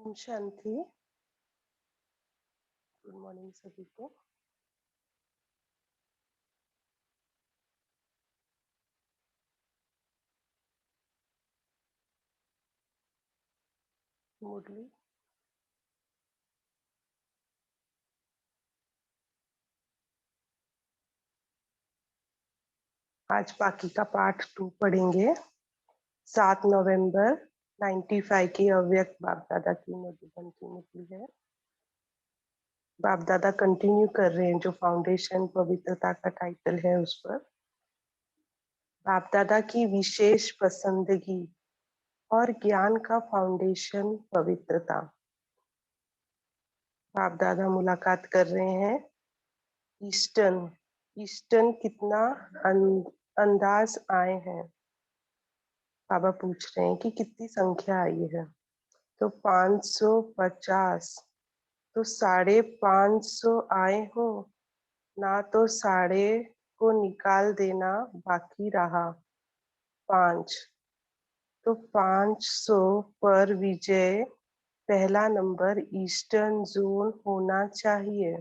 ओम Shanti. Good morning सभी को। मुरली। आज बाकी का पार्ट 2 पढ़ेंगे। 7 नवंबर 95 की अव्यक्त बाप दादा की मधुबन की मुरली है। बाप दादा कंटिन्यू कर रहे हैं जो फाउंडेशन पवित्रता का टाइटल है उस पर। बाप दादा की विशेष पसंदगी और ज्ञान का फाउंडेशन पवित्रता। बाप दादा मुलाकात कर रहे हैं। ईस्टर्न ईस्टर्न कितना अंदाज आए हैं। बाबा पूछ रहे हैं कि कितनी संख्या आई है। तो 550। तो 550 आए हो ना, तो साढ़े को निकाल देना बाकी रहा 5। तो 500 पर विजय पहला नंबर ईस्टर्न जोन होना चाहिए।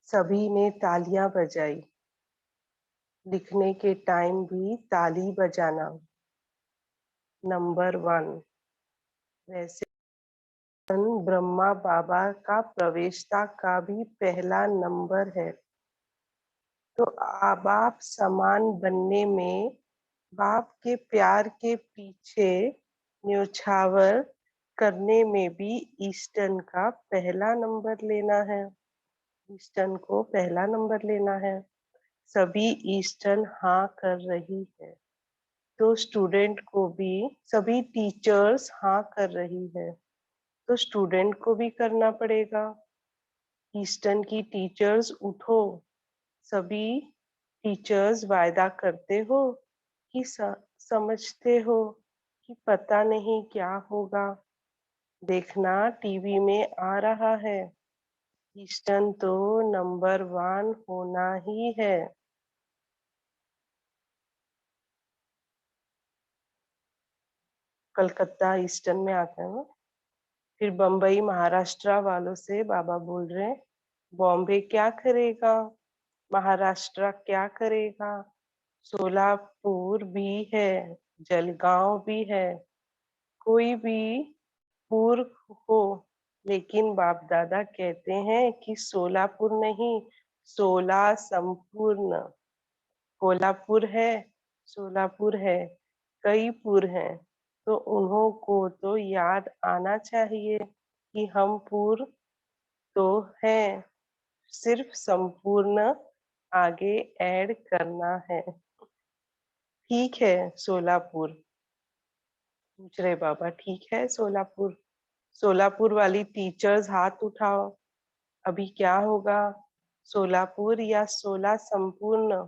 सभी ने तालियां बजाई। लिखने के टाइम भी ताली बजाना। नंबर 1। वैसे ब्रह्मा बाबा का प्रवेशता का भी पहला नंबर है। तो बाप समान बनने में, बाप के प्यार के पीछे न्योछावर करने में भी ईस्टर्न का पहला नंबर लेना है। ईस्टर्न को पहला नंबर लेना है। सभी ईस्टर्न हाँ कर रही है। तो स्टूडेंट को भी, सभी टीचर्स हाँ कर रही है, तो स्टूडेंट को भी करना पड़ेगा। ईस्टर्न की टीचर्स उठो। सभी टीचर्स वायदा करते हो कि समझते हो कि पता नहीं क्या होगा। देखना टीवी में आ रहा है। ईस्टर्न तो नंबर 1 होना ही है। कलकत्ता ईस्टर्न में आता है वो। फिर बम्बई महाराष्ट्र वालों से बाबा बोल रहे हैं, बॉम्बे क्या करेगा, महाराष्ट्र क्या करेगा, सोलापुर भी है, जलगांव भी है, कोई भी पूर्व हो। लेकिन बाप दादा कहते हैं कि सोलापुर नहीं, सोला संपूर्ण। कोल्हापुर है, सोलापुर है, कई पुर हैं। तो उन्हों को तो याद आना चाहिए कि हम पुर तो हैं, सिर्फ संपूर्ण आगे ऐड करना है। ठीक है सोलापुर, पूछ रहे बाबा, ठीक है सोलापुर। सोलापुर वाली टीचर्स हाथ उठाओ। अभी क्या होगा, सोलापुर या सोला संपूर्ण?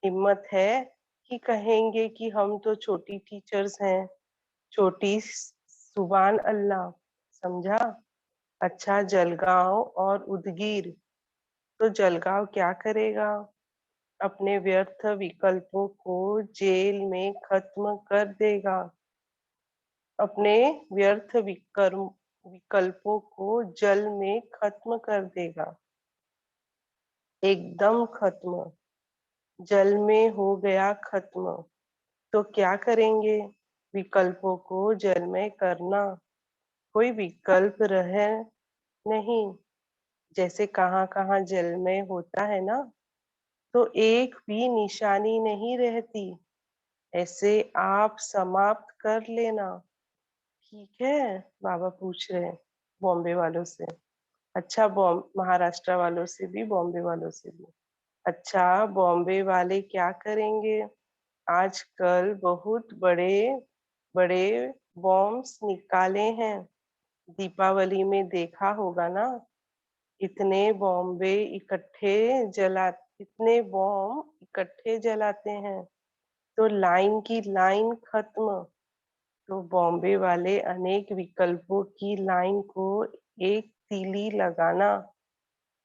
हिम्मत है कि कहेंगे कि हम तो छोटी टीचर्स हैं, छोटी सुभान अल्लाह। समझा? अच्छा, जलगांव और उदगीर। तो जलगांव क्या करेगा, अपने व्यर्थ विकल्पों को जेल में खत्म कर देगा। अपने व्यर्थ विकल्पों को जल में खत्म कर देगा, एकदम खत्म। जल में हो गया खत्म। तो क्या करेंगे, विकल्पों को जल में करना। कोई विकल्प रहे नहीं। जैसे कहाँ कहाँ जल में होता है ना, तो एक भी निशानी नहीं रहती। ऐसे आप समाप्त कर लेना। ठीक है, बाबा पूछ रहे हैं बॉम्बे वालों से। अच्छा, महाराष्ट्र वालों से भी, बॉम्बे वालों से भी। अच्छा, बॉम्बे वाले क्या करेंगे, आजकल बहुत बड़े बड़े बॉम्ब्स निकाले हैं। दीपावली में देखा होगा ना, इतने बॉम्बे इकट्ठे जला इतने बॉम्ब इकट्ठे जलाते हैं, तो लाइन की लाइन खत्म। तो बॉम्बे वाले अनेक विकल्पों की लाइन को एक तीली लगाना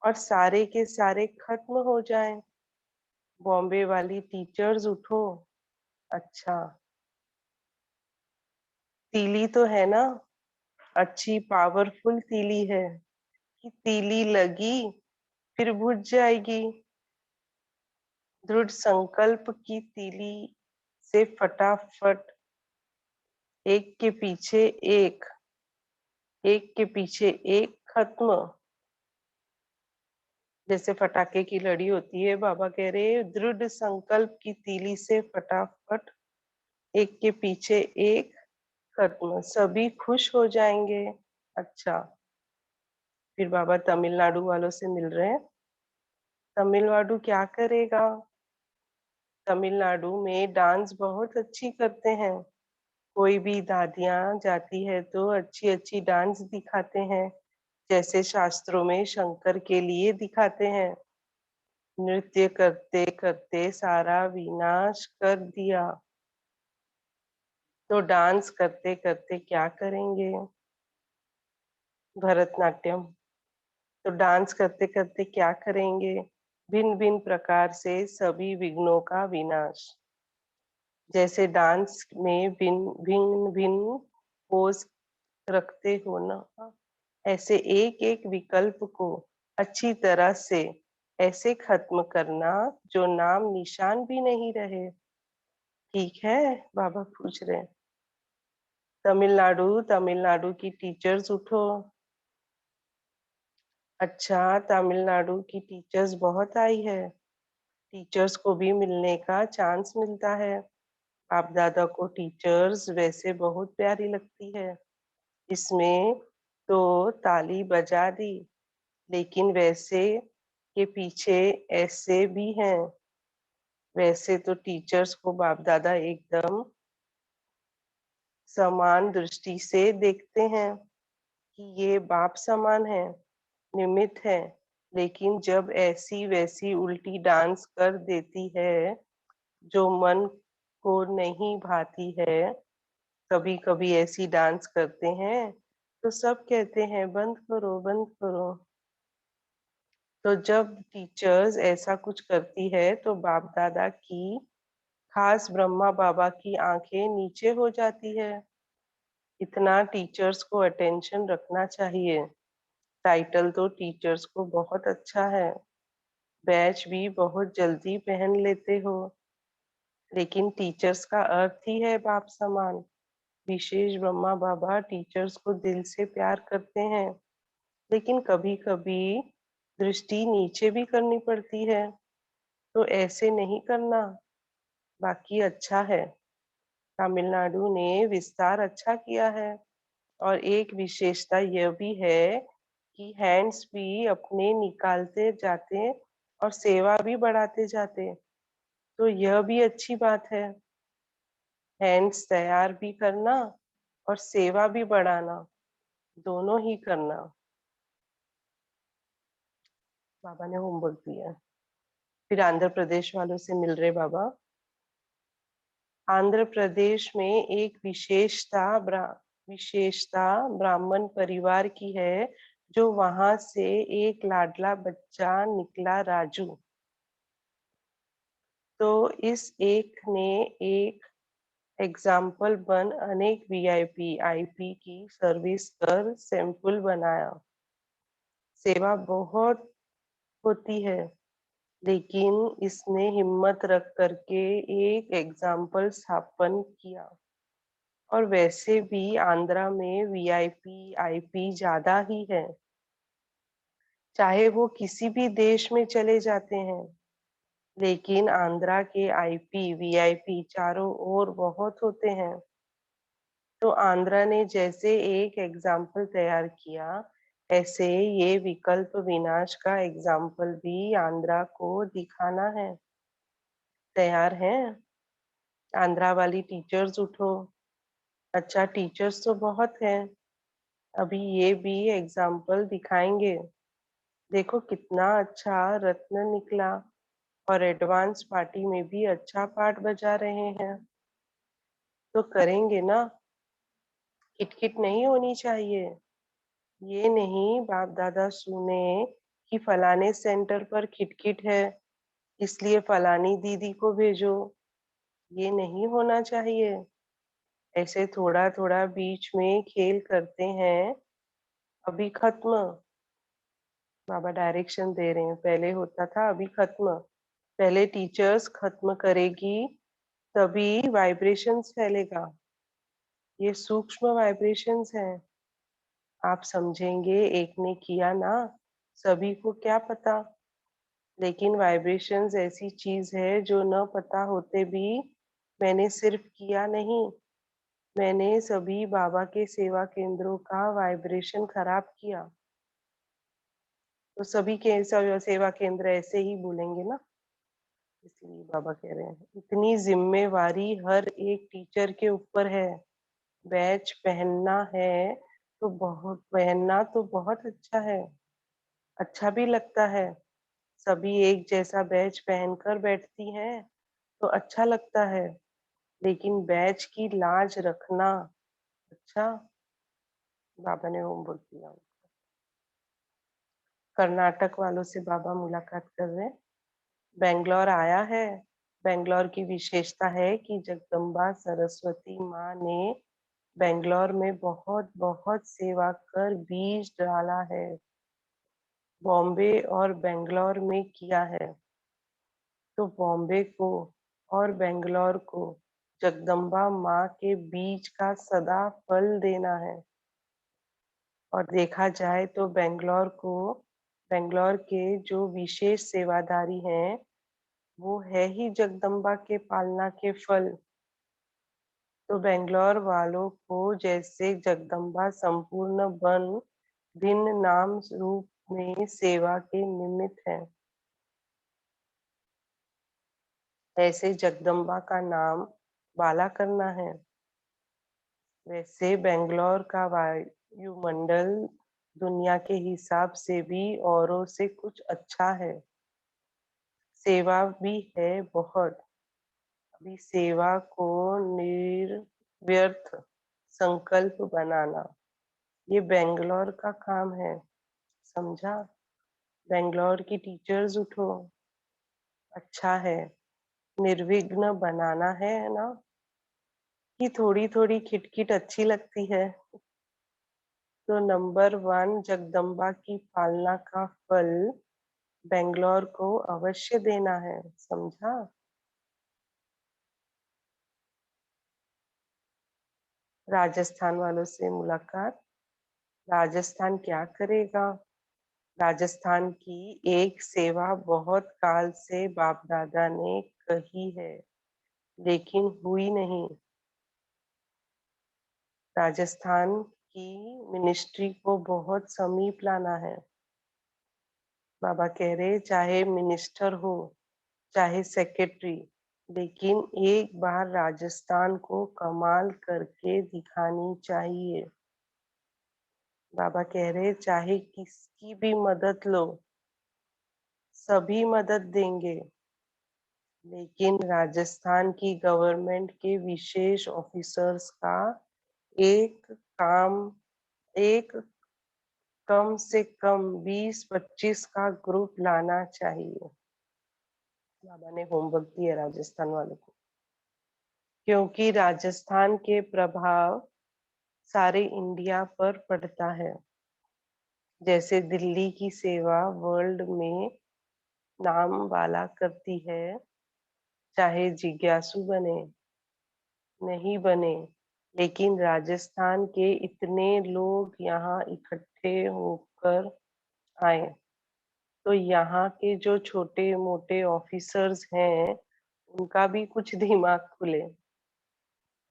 और सारे के सारे खत्म हो जाएं। बॉम्बे वाली टीचर्स उठो। अच्छा, तीली तो है ना, अच्छी पावरफुल तीली है कि तीली लगी फिर बुझ जाएगी। दृढ़ संकल्प की तीली से फटाफट एक के पीछे एक, एक के पीछे एक खत्म। जैसे पटाखे की लड़ी होती है, बाबा कह रहे हैं दृढ़ संकल्प की तीली से फटाफट एक के पीछे एक खत्म, सभी खुश हो जाएंगे। अच्छा, फिर बाबा तमिलनाडु वालों से मिल रहे हैं। तमिलनाडु क्या करेगा? तमिलनाडु में डांस बहुत अच्छी करते हैं। कोई भी दादियाँ जाती है तो अच्छी अच्छी डांस दिखाते हैं, जैसे शास्त्रों में शंकर के लिए दिखाते हैं। नृत्य करते करते सारा विनाश कर दिया, तो डांस करते करते क्या करेंगे? भरतनाट्यम। तो डांस करते करते क्या करेंगे? भिन्न भिन्न प्रकार से सभी विघ्नों का विनाश। जैसे डांस में भिन्न भिन्न भिन्न पोज रखते हो ना, ऐसे एक एक विकल्प को अच्छी तरह से ऐसे खत्म करना जो नाम निशान भी नहीं रहे। ठीक है? बाबा पूछ रहे हैं। तमिलनाडु, तमिलनाडु की टीचर्स उठो। अच्छा, तमिलनाडु की टीचर्स बहुत आई है। टीचर्स को भी मिलने का चांस मिलता है। बाप दादा को टीचर्स वैसे बहुत प्यारी लगती है। इसमें तो ताली बजा दी, लेकिन वैसे के पीछे ऐसे भी हैं। वैसे तो टीचर्स को बाप दादा एकदम समान दृष्टि से देखते हैं कि ये बाप समान है, निमित्त है। लेकिन जब ऐसी वैसी उल्टी डांस कर देती है जो मन को नहीं भाती है, कभी कभी ऐसी डांस करते हैं तो सब कहते हैं बंद करो बंद करो। तो जब टीचर्स ऐसा कुछ करती है तो बाप दादा की, खास ब्रह्मा बाबा की आंखें नीचे हो जाती है। इतना टीचर्स को अटेंशन रखना चाहिए। टाइटल तो टीचर्स को बहुत अच्छा है, बैच भी बहुत जल्दी पहन लेते हो। लेकिन टीचर्स का अर्थ ही है बाप समान। विशेष ब्रह्मा बाबा टीचर्स को दिल से प्यार करते हैं, लेकिन कभी कभी दृष्टि नीचे भी करनी पड़ती है, तो ऐसे नहीं करना। बाकी अच्छा है, तमिलनाडु ने विस्तार अच्छा किया है। और एक विशेषता यह भी है कि हैंड्स भी अपने निकालते जाते और सेवा भी बढ़ाते जाते, तो यह भी अच्छी बात है। हैंड्स तैयार भी करना और सेवा भी बढ़ाना, दोनों ही करना। बाबा ने होमवर्क दिया। फिर आंध्र प्रदेश वालों से मिल रहे बाबा। आंध्र प्रदेश में एक विशेषता ब्राह्मण परिवार की है, जो वहां से एक लाडला बच्चा निकला, राजू। तो इस एक ने एक एग्जाम्पल बन अनेक वीआईपी आईपी की सर्विस कर सैंपल बनाया। सेवा बहुत होती है, लेकिन इसने हिम्मत रख करके एक एग्जाम्पल स्थापन किया। और वैसे भी आंध्रा में वीआईपी आईपी ज्यादा ही है, चाहे वो किसी भी देश में चले जाते हैं। लेकिन आंध्रा के आईपी वीआईपी चारों ओर बहुत होते हैं। तो आंध्रा ने जैसे एक एग्जाम्पल तैयार किया, ऐसे ये विकल्प विनाश का एग्जाम्पल भी आंध्रा को दिखाना है। तैयार हैं? आंध्रा वाली टीचर्स उठो। अच्छा, टीचर्स तो बहुत हैं, अभी ये भी एग्जाम्पल दिखाएंगे। देखो कितना अच्छा रत्न निकला, और एडवांस पार्टी में भी अच्छा पार्ट बजा रहे हैं। तो करेंगे ना, किटकिट नहीं होनी चाहिए। ये नहीं बाप दादा सुने कि फलाने सेंटर पर खिटखिट है, इसलिए फलानी दीदी को भेजो। ये नहीं होना चाहिए। ऐसे थोड़ा-थोड़ा बीच में खेल करते हैं, अभी खत्म। बाबा डायरेक्शन दे रहे हैं, पहले होता था अभी खत्म। पहले टीचर्स खत्म करेगी, तभी वाइब्रेशंस फैलेगा। ये सूक्ष्म वाइब्रेशंस हैं। आप समझेंगे एक ने किया ना, सभी को क्या पता। लेकिन वाइब्रेशंस ऐसी चीज है जो न पता होते भी मैंने सिर्फ किया नहीं, मैंने सभी बाबा के सेवा केंद्रों का वाइब्रेशन खराब किया। तो सभी के सेवा केंद्र ऐसे ही बोलेंगे ना, इसलिए बाबा कह रहे हैं इतनी जिम्मेवारी हर एक टीचर के ऊपर है। बैच पहनना तो बहुत अच्छा है, अच्छा भी लगता है। सभी एक जैसा बैच पहनकर बैठती हैं तो अच्छा लगता है, लेकिन बैच की लाज रखना अच्छा। बाबा ने ओम बोल दिया। कर्नाटक वालों से बाबा मुलाकात कर रहे हैं। बेंगलोर आया है। बेंगलोर की विशेषता है कि जगदम्बा सरस्वती माँ ने बेंगलोर में बहुत बहुत सेवा कर बीज डाला है। बॉम्बे और बेंगलोर में किया है, तो बॉम्बे को और बेंगलोर को जगदम्बा माँ के बीज का सदा फल देना है। और देखा जाए तो बेंगलोर के जो विशेष सेवादारी हैं, वो है ही जगदम्बा के पालना के फल। तो बेंगलोर वालों को जैसे जगदम्बा संपूर्ण बन भिन्न नाम रूप में सेवा के निमित्त है, ऐसे जगदम्बा का नाम बाला करना है। वैसे बेंगलोर का वायुमंडल दुनिया के हिसाब से भी औरों से कुछ अच्छा है। सेवा भी है बहुत। अभी सेवा को निर्व्यर्थ संकल्प बनाना, ये बेंगलोर का काम है। समझा? बेंगलोर की टीचर्स उठो, अच्छा है। निर्विघ्न बनाना है ना, कि थोड़ी थोड़ी खिटखिट अच्छी लगती है। तो नंबर 1 जगदम्बा की पालना का फल बेंगलोर को अवश्य देना है। समझा? राजस्थान वालों से मुलाकात। राजस्थान क्या करेगा? राजस्थान की एक सेवा बहुत काल से बाप दादा ने कही है, लेकिन हुई नहीं। राजस्थान की मिनिस्ट्री को बहुत समीप लाना है। बाबा कह रहे चाहे मिनिस्टर हो, चाहे सेक्रेटरी, लेकिन एक बार राजस्थान को कमाल करके दिखानी चाहिए। बाबा कह रहे चाहे किसकी भी मदद लो, सभी मदद देंगे, लेकिन राजस्थान की गवर्नमेंट के विशेष ऑफिसर्स का एक काम एक कम से कम 20-25 का ग्रुप लाना चाहिए। बाबा ने होमवर्क दिया राजस्थान वालों को, क्योंकि राजस्थान के प्रभाव सारे इंडिया पर पड़ता है। जैसे दिल्ली की सेवा वर्ल्ड में नाम वाला करती है, चाहे जिज्ञासु बने नहीं बने, लेकिन राजस्थान के इतने लोग यहाँ इकट्ठे होकर आए, तो यहाँ के जो छोटे मोटे ऑफिसर्स हैं उनका भी कुछ दिमाग खुले।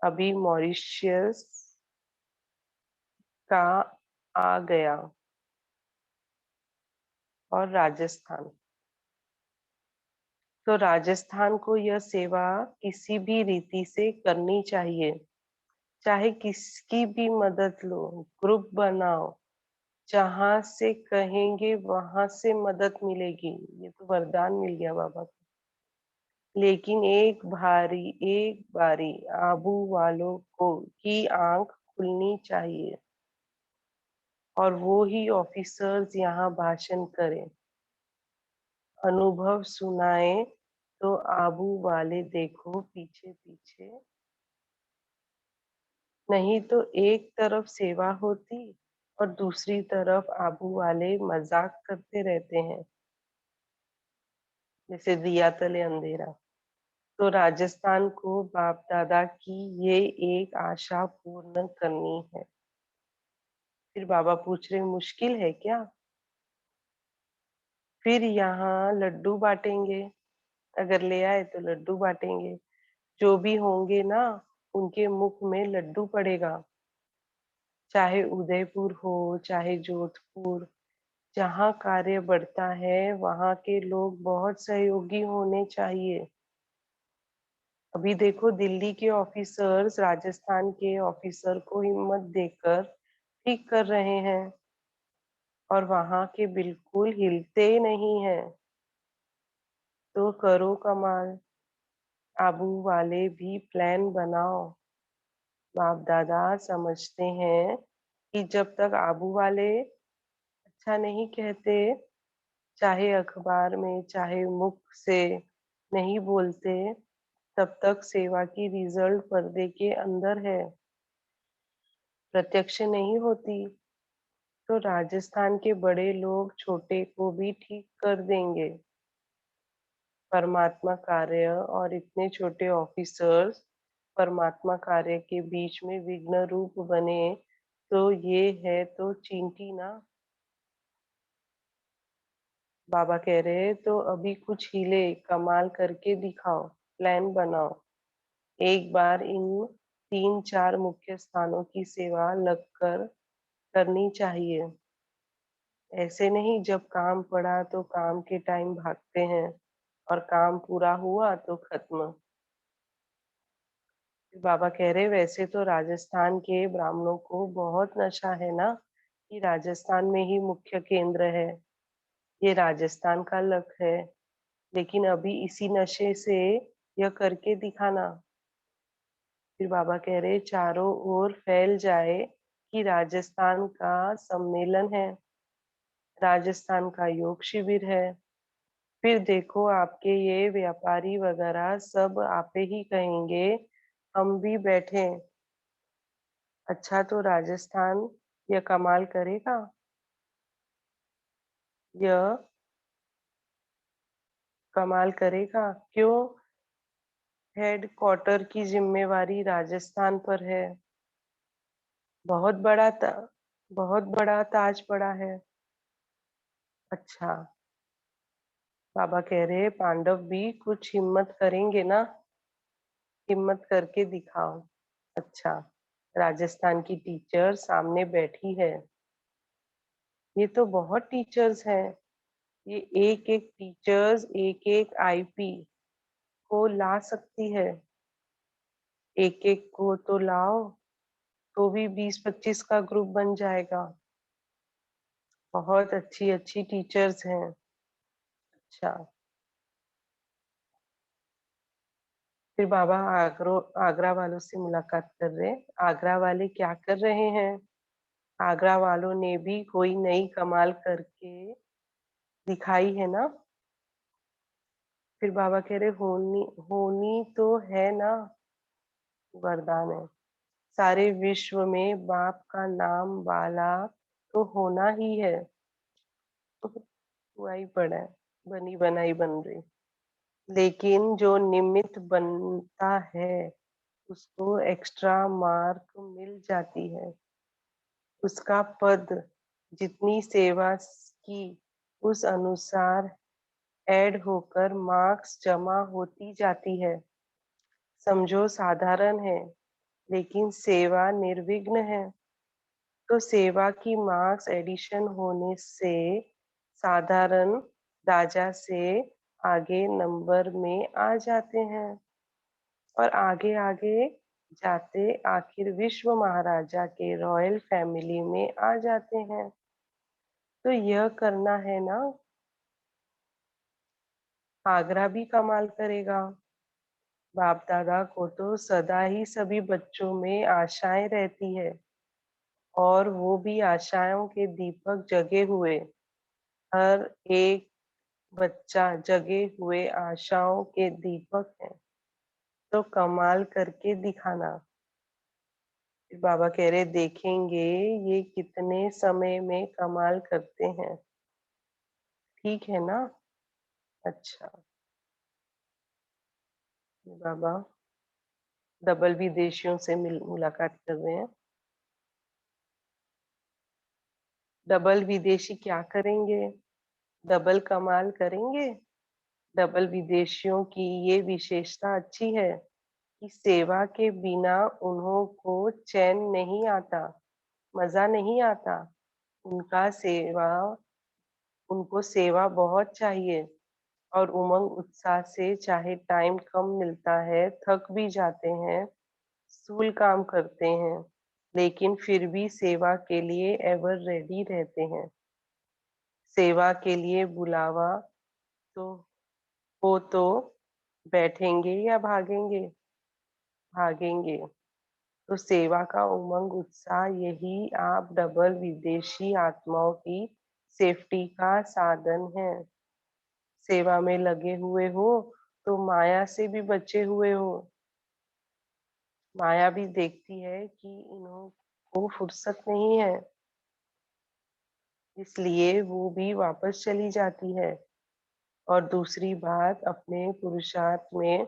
अभी मॉरिशियस का आ गया और राजस्थान, तो राजस्थान को यह सेवा किसी भी रीति से करनी चाहिए। चाहे किसकी भी मदद लो, ग्रुप बनाओ, जहां से कहेंगे वहां से मदद मिलेगी। ये तो वरदान मिल गया बाबा को। लेकिन एक बारी आबू वालों को की आंख खुलनी चाहिए, और वो ही ऑफिसर्स यहाँ भाषण करें, अनुभव सुनाए, तो आबू वाले देखो पीछे पीछे नहीं तो एक तरफ सेवा होती और दूसरी तरफ आबू वाले मजाक करते रहते हैं, जैसे दिया तले अंधेरा। तो राजस्थान को बाप दादा की ये एक आशा पूर्ण करनी है। फिर बाबा पूछ रहे मुश्किल है क्या? फिर यहाँ लड्डू बांटेंगे, अगर ले आए तो लड्डू बांटेंगे। जो भी होंगे ना, उनके मुख में लड्डू पड़ेगा। चाहे उदयपुर हो, चाहे जोधपुर, जहाँ कार्य बढ़ता है वहाँ के लोग बहुत सहयोगी होने चाहिए। अभी देखो दिल्ली के ऑफिसर्स राजस्थान के ऑफिसर को हिम्मत देकर ठीक कर रहे हैं और वहाँ के बिल्कुल हिलते नहीं हैं। तो करो कमाल, आबू वाले भी प्लान बनाओ। बाप दादा समझते हैं कि जब तक आबू वाले अच्छा नहीं कहते, चाहे अखबार में चाहे मुख से नहीं बोलते, तब तक सेवा की रिजल्ट पर्दे के अंदर है, प्रत्यक्ष नहीं होती। तो राजस्थान के बड़े लोग छोटे को भी ठीक कर देंगे। परमात्मा कार्य और इतने छोटे ऑफिसर्स परमात्मा कार्य के बीच में विघ्न रूप बने, तो ये है तो चींटी ना। बाबा कह रहे तो अभी कुछ हीले कमाल करके दिखाओ, प्लान बनाओ। एक बार इन 3-4 मुख्य स्थानों की सेवा लगकर करनी चाहिए। ऐसे नहीं जब काम पड़ा तो काम के टाइम भागते हैं और काम पूरा हुआ तो खत्म। फिर बाबा कह रहे वैसे तो राजस्थान के ब्राह्मणों को बहुत नशा है ना, कि राजस्थान में ही मुख्य केंद्र है, ये राजस्थान का लक है। लेकिन अभी इसी नशे से यह करके दिखाना। फिर बाबा कह रहे चारों ओर फैल जाए कि राजस्थान का सम्मेलन है, राजस्थान का योग शिविर है। फिर देखो आपके ये व्यापारी वगैरह सब आपे ही कहेंगे हम भी बैठे। अच्छा तो राजस्थान यह कमाल करेगा, यह कमाल करेगा। क्यों? हेड क्वार्टर की जिम्मेवारी राजस्थान पर है। बहुत बड़ा बहुत बड़ा ताज पड़ा है। अच्छा, बाबा कह रहे पांडव भी कुछ हिम्मत करेंगे ना, हिम्मत करके दिखाओ। अच्छा, राजस्थान की टीचर सामने बैठी है। ये तो बहुत टीचर्स हैं। ये एक एक टीचर्स एक एक आईपी को ला सकती है। एक एक को तो लाओ, तो भी 20-25 का ग्रुप बन जाएगा। बहुत अच्छी अच्छी टीचर्स हैं। अच्छा, फिर बाबा आगरा वालों से मुलाकात कर रहे। आगरा वाले क्या कर रहे हैं? आगरा वालों ने भी कोई नई कमाल करके दिखाई है ना। फिर बाबा कह रहे होनी होनी तो है ना, वरदान है। सारे विश्व में बाप का नाम वाला तो होना ही है। हुआ ही पड़ा है, बनी बनाई बन रही। लेकिन जो निमित्त बनता है उसको एक्स्ट्रा मार्क मिल जाती है। उसका पद जितनी सेवा की उस अनुसार ऐड होकर मार्क्स जमा होती जाती है। समझो साधारण है, लेकिन सेवा निर्विघ्न है। तो सेवा की मार्क्स एडिशन होने से साधारण राजा से आगे नंबर में आ जाते हैं और आगे आगे जाते आखिर विश्व महाराजा के रॉयल फैमिली में आ जाते हैं। तो यह करना है ना। आगरा भी कमाल करेगा। बाप दादा को तो सदा ही सभी बच्चों में आशाएं रहती है और वो भी आशाओं के दीपक जगे हुए। हर एक बच्चा जगे हुए आशाओं के दीपक है। तो कमाल करके दिखाना। फिर बाबा कह रहे देखेंगे ये कितने समय में कमाल करते हैं। ठीक है ना? अच्छा। ये बाबा डबल विदेशियों से मुलाकात कर रहे हैं। डबल विदेशी क्या करेंगे? डबल कमाल करेंगे। डबल विदेशियों की ये विशेषता अच्छी है कि सेवा के बिना उन्हों को चैन नहीं आता, मजा नहीं आता। उनका सेवा उनको सेवा बहुत चाहिए और उमंग उत्साह से चाहे टाइम कम मिलता है, थक भी जाते हैं, स्थूल काम करते हैं, लेकिन फिर भी सेवा के लिए एवर रेडी रहते हैं। सेवा के लिए बुलावा तो हो तो बैठेंगे या भागेंगे? भागेंगे। तो सेवा का उमंग उत्साह यही आप डबल विदेशी आत्माओं की सेफ्टी का साधन है। सेवा में लगे हुए हो तो माया से भी बचे हुए हो। माया भी देखती है कि इन्हों को फुर्सत नहीं है, इसलिए वो भी वापस चली जाती है। और दूसरी बात, अपने पुरुषार्थ में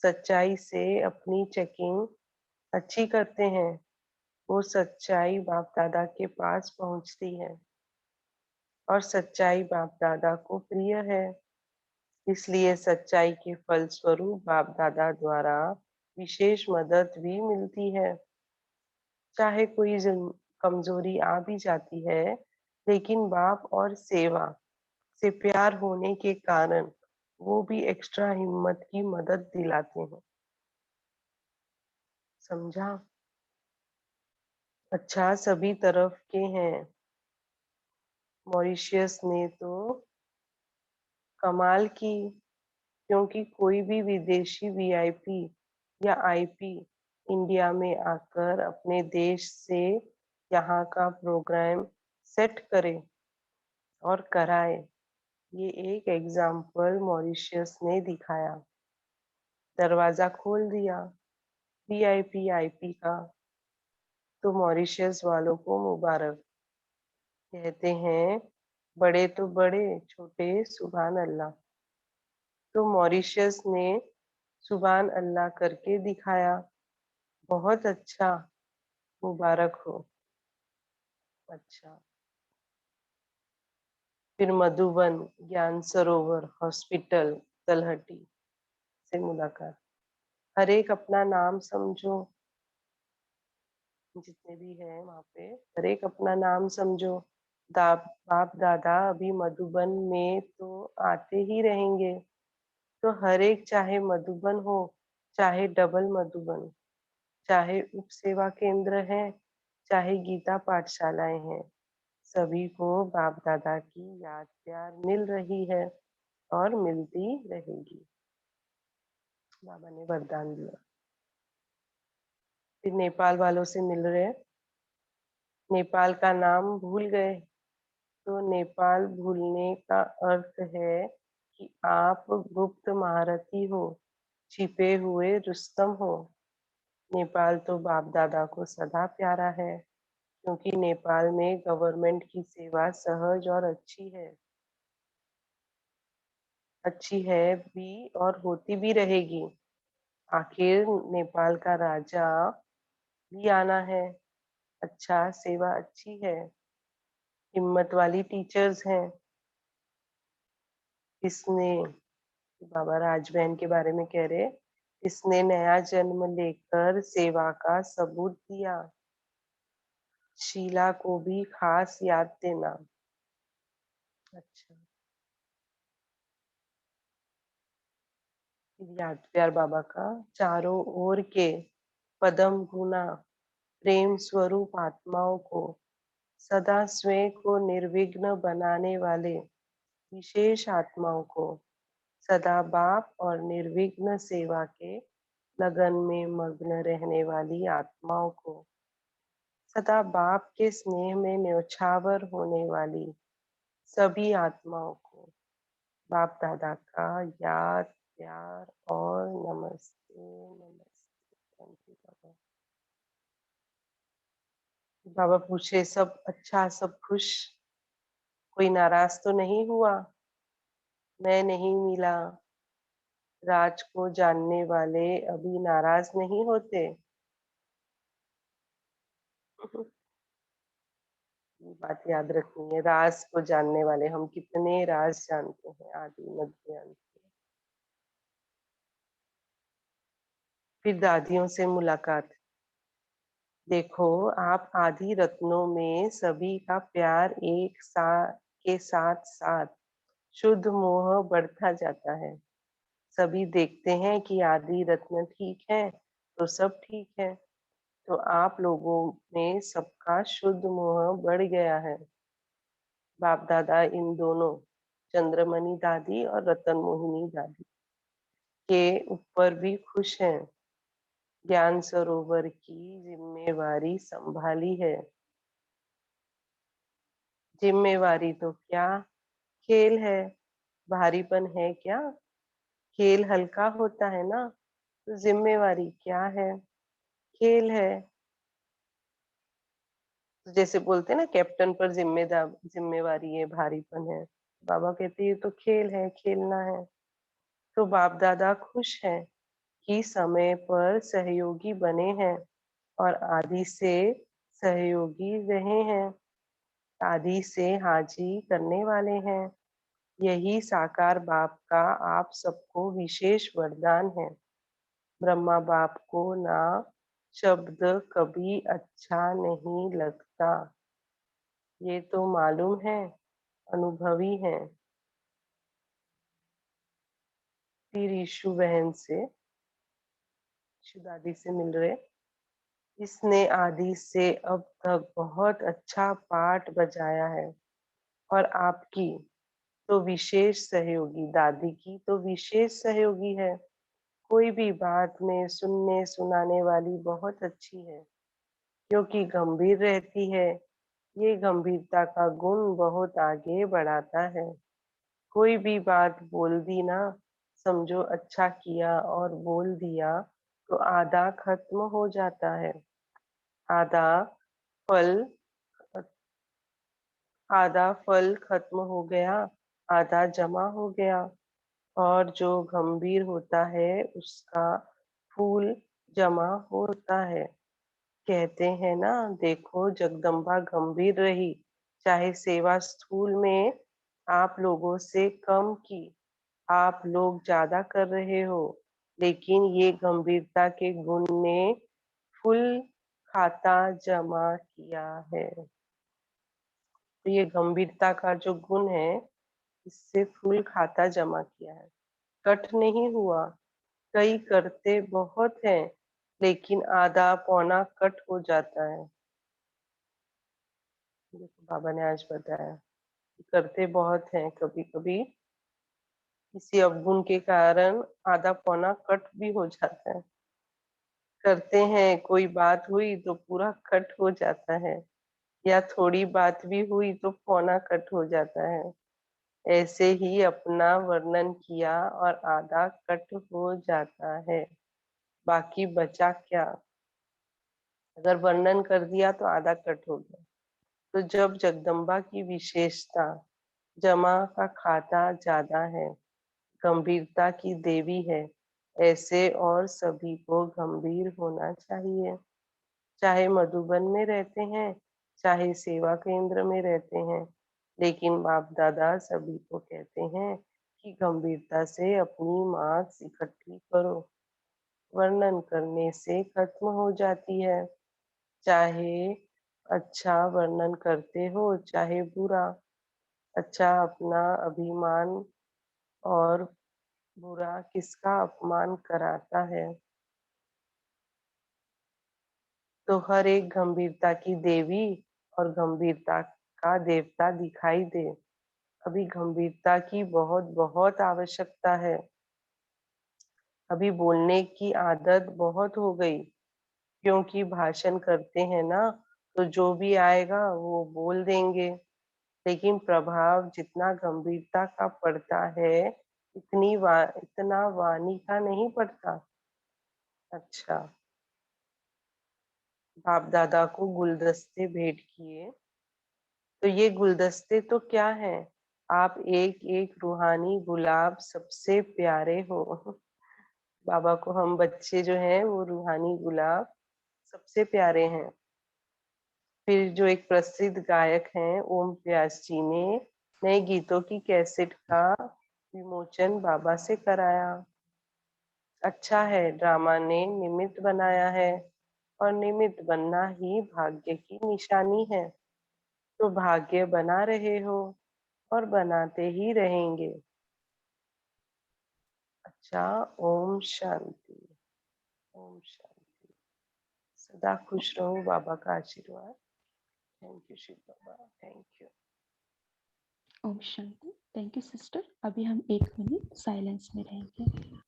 सच्चाई से अपनी चेकिंग अच्छी करते हैं। वो सच्चाई बाप दादा के पास पहुंचती है और सच्चाई बाप दादा को प्रिय है। इसलिए सच्चाई के फलस्वरूप बाप दादा द्वारा विशेष मदद भी मिलती है। चाहे कोई कमजोरी आ भी जाती है, लेकिन बाप और सेवा से प्यार होने के कारण वो भी एक्स्ट्रा हिम्मत की मदद दिलाते हैं। समझा? अच्छा, सभी तरफ के हैं। मॉरिशियस ने तो कमाल की, क्योंकि कोई भी विदेशी वीआईपी या आईपी इंडिया में आकर अपने देश से यहाँ का प्रोग्राम सेट करे और कराए। ये एक एग्जाम्पल मॉरिशियस ने दिखाया, दरवाजा खोल दिया वीआईपी आईपी का। तो मॉरिशियस वालों को मुबारक। कहते हैं बड़े तो बड़े, छोटे सुभान अल्लाह। तो मॉरिशियस ने सुभान अल्लाह करके दिखाया। बहुत अच्छा, मुबारक हो। अच्छा। फिर मधुबन ज्ञान सरोवर हॉस्पिटल तलहटी से मुलाकात। हर एक अपना नाम समझो, जितने भी हैं वहां पे हर एक अपना नाम समझो। बाप दादा अभी मधुबन में तो आते ही रहेंगे। तो हर एक, चाहे मधुबन हो, चाहे डबल मधुबन, चाहे उप सेवा केंद्र है, चाहे गीता पाठशालाएं हैं, सभी को बाप दादा की याद प्यार मिल रही है और मिलती रहेगी। बाबा ने वरदान दिया। फिर नेपाल वालों से मिल रहे हैं। नेपाल का नाम भूल गए? तो नेपाल भूलने का अर्थ है कि आप गुप्त महारथी हो, छिपे हुए रुस्तम हो। नेपाल तो बाप दादा को सदा प्यारा है, क्योंकि नेपाल में गवर्नमेंट की सेवा सहज और अच्छी है। अच्छी है भी और होती भी रहेगी। आखिर नेपाल का राजा भी आना है। अच्छा, सेवा अच्छी है, हिम्मत वाली टीचर्स हैं। इसने, बाबा राजबहन के बारे में कह रहे, इसने नया जन्म लेकर सेवा का सबूत दिया। शीला को भी खास याद देना। अच्छा। याद प्यार बाबा का चारों ओर के पदम गुना प्रेम स्वरूप आत्माओं को सदा स्वयं को निर्विघ्न बनाने वाले विशेष आत्माओं को, सदा बाप और निर्विघ्न सेवा के लगन में मग्न रहने वाली आत्माओं को, सदा बाप के स्नेह में न्योछावर होने वाली सभी आत्माओं को बाप दादा का याद प्यार और नमस्ते। नमस्ते। थैंक यू बाबा। बाबा पूछे, सब अच्छा, सब खुश? कोई नाराज तो नहीं हुआ? मैं नहीं मिला। राज को जानने वाले अभी नाराज नहीं होते। ये बात याद रखनी है, राज को जानने वाले, हम कितने राज जानते हैं, आदि मध्य अंत। फिर दादियों से मुलाकात। देखो, आप आदि रत्नों में सभी का प्यार एक साथ के साथ साथ शुद्ध मोह बढ़ता जाता है। सभी देखते हैं कि आदि रत्न ठीक है तो सब ठीक है। तो आप लोगों में सबका शुद्ध मोह बढ़ गया है। बाप दादा इन दोनों, चंद्रमणि दादी और रतन मोहिनी दादी, के ऊपर भी खुश हैं। ज्ञान सरोवर की जिम्मेवारी संभाली है। जिम्मेवारी तो क्या, खेल है, भारीपन है क्या? खेल हल्का होता है ना, तो जिम्मेवारी क्या है? खेल है। तो जैसे बोलते हैं ना, कैप्टन पर जिम्मेदार जिम्मेवारी है, भारीपन है। बाबा कहते हैं ये तो खेल है, खेलना है। तो बाप दादा खुश हैं कि समय पर सहयोगी बने हैं और आदि से सहयोगी रहे हैं, आदि से हाजी करने वाले हैं। यही साकार बाप का आप सबको विशेष वरदान है। ब्रह्मा बाप को ना शब्द कभी अच्छा नहीं लगता, ये तो मालूम है, अनुभवी है। फिर यीशु बहन से, यीशु दादी से मिल रहे। इसने आदि से अब तक बहुत अच्छा पाठ बजाया है और आपकी तो विशेष सहयोगी, दादी की तो विशेष सहयोगी है। कोई भी बात में सुनने सुनाने वाली बहुत अच्छी है, क्योंकि गंभीर रहती है। ये गंभीरता का गुण बहुत आगे बढ़ाता है। कोई भी बात बोल दी ना, समझो अच्छा किया और बोल दिया, तो आधा खत्म हो जाता है। आधा फल आधा फल खत्म हो गया, आधा जमा हो गया। और जो गंभीर होता है उसका फूल जमा होता है। कहते हैं ना, देखो जगदम्बा गंभीर रही, चाहे सेवा स्थूल में आप लोगों से कम की, आप लोग ज्यादा कर रहे हो, लेकिन ये गंभीरता के गुण ने फुल खाता जमा किया है। तो ये गंभीरता का जो गुण है, इससे फुल खाता जमा किया है, कट नहीं हुआ। कई करते बहुत हैं, लेकिन आधा पौना कट हो जाता है। देखो बाबा ने आज बताया, करते बहुत हैं, कभी कभी किसी अवगुण के कारण आधा पौना कट भी हो जाता है। करते हैं, कोई बात हुई तो पूरा कट हो जाता है, या थोड़ी बात भी हुई तो पौना कट हो जाता है। ऐसे ही अपना वर्णन किया और आधा कट हो जाता है, बाकी बचा क्या? अगर वर्णन कर दिया तो आधा कट हो गया। तो जब जगदम्बा की विशेषता जमा का खाता ज्यादा है, गंभीरता की देवी है, ऐसे और सभी को गंभीर होना चाहिए। चाहे मधुबन में रहते हैं, चाहे सेवा केंद्र में रहते हैं, लेकिन बाप दादा सभी को कहते हैं कि गंभीरता से अपनी मार्क्स इकट्ठी करो। वर्णन करने से खत्म हो जाती है। चाहे अच्छा वर्णन करते हो, चाहे बुरा। अच्छा अपना अभिमान और बुरा किसका अपमान कराता है। तो हर एक गंभीरता की देवी और गंभीरता का देवता दिखाई दे। अभी गंभीरता की बहुत बहुत आवश्यकता है। अभी बोलने की आदत बहुत हो गई, क्योंकि भाषण करते हैं ना, तो जो भी आएगा वो बोल देंगे, लेकिन प्रभाव जितना गंभीरता का पड़ता है, इतना वाणी का नहीं पड़ता। अच्छा, बाप दादा को गुलदस्ते भेंट किए। तो ये गुलदस्ते तो क्या है, आप एक एक रूहानी गुलाब सबसे प्यारे हो। बाबा को हम बच्चे जो हैं वो रूहानी गुलाब सबसे प्यारे हैं। फिर जो एक प्रसिद्ध गायक हैं ओम व्यास जी ने नए गीतों की कैसेट का विमोचन बाबा से कराया। अच्छा है, ड्रामा ने निमित्त बनाया है और निमित्त बनना ही भाग्य की निशानी है। तो भाग्य बना रहे हो और बनाते ही रहेंगे। अच्छा, ओम शांति। ओम शांति। सदा खुश रहो, बाबा का आशीर्वाद। Thank you Shiv Baba, thank you. Om Shanti. Thank you sister. अभी हम 1 मिनट साइलेंस में रहेंगे।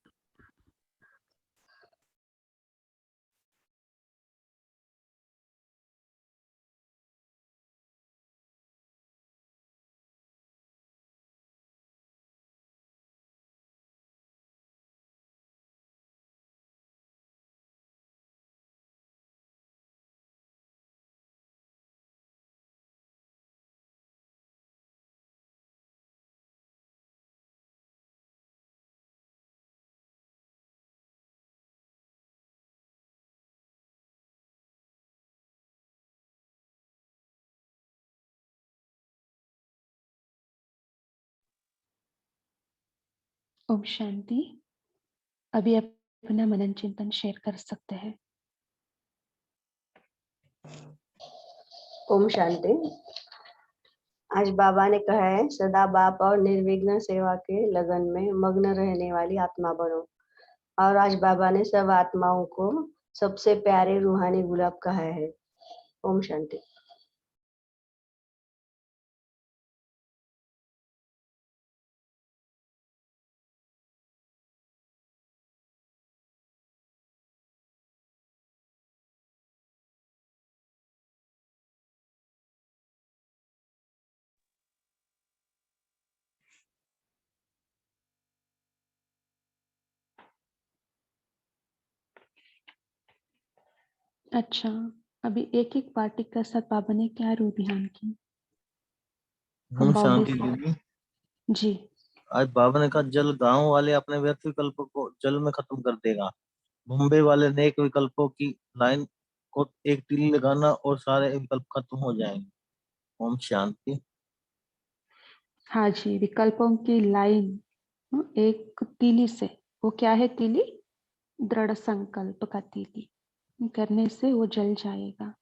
ओम शांति। अभी अपना मनन चिंतन शेयर कर सकते हैं। ओम शांति। आज बाबा ने कहा है सदा बाप और निर्विघ्न सेवा के लगन में मग्न रहने वाली आत्मा बनो। और आज बाबा ने सब आत्माओं को सबसे प्यारे रूहानी गुलाब कहा है। ओम शांति। अच्छा, अभी एक एक पार्टी के साथ बाबा ने क्या रूबिहान की। हम ओम बॉम्बे शांति से। दीदी। जी। आज बाबा ने कहा जल गांव वाले अपने व्यर्थ विकल्पों को जल में खत्म कर देगा। मुंबई वाले नेक विकल्पों की लाइन को एक तीली लगाना और सारे विकल्प खत्म हो जाएंगे। ओम शांति। हाँ जी, विकल्पों की लाइन एक तीली से। वो क्या है तीली? दृढ़ संकल्प का तीली करने से वो जल जाएगा।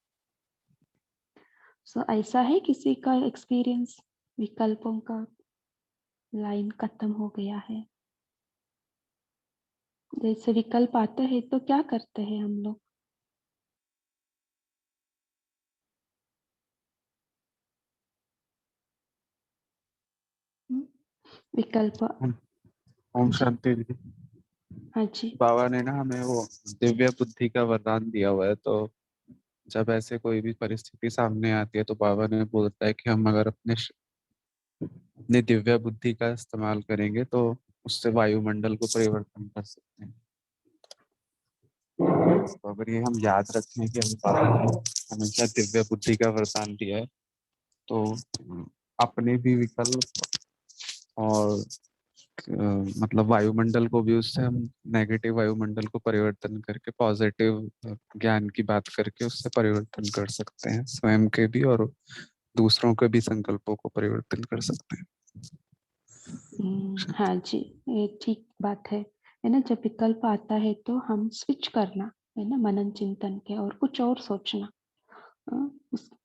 सो ऐसा है किसी का एक्सपीरियंस, विकल्पों का लाइन खत्म हो गया है। जैसे विकल्प आते हैं तो क्या करते हैं हम लोग? विकल्प। ओम जी। शांति जी। हाँ जी। बाबा ने ना हमें वो दिव्य बुद्धि का वरदान दिया हुआ है, तो जब ऐसे कोई भी परिस्थिति सामने आती है तो बाबा ने बोलता है कि हम अगर अपनी दिव्य बुद्धि का इस्तेमाल करेंगे तो उससे वायुमंडल को परिवर्तन कर सकते हैं। तो अगर ये हम याद रखें कि हम बाबा ने हमेशा दिव्य बुद्धि का वरदान दिया है, तो अपने भी विकल्प और मतलब वायुमंडल को भी उससे हम नेगेटिव वायुमंडल को परिवर्तन करके पॉजिटिव ज्ञान की बात करके उससे परिवर्तन कर सकते हैं, स्वयं के भी और दूसरों के भी संकल्पों को परिवर्तन कर सकते हैं। हाँ जी, ये ठीक बात है ना। जब विकल्प आता है तो हम स्विच करना है ना, मनन चिंतन के और कुछ और सोचना।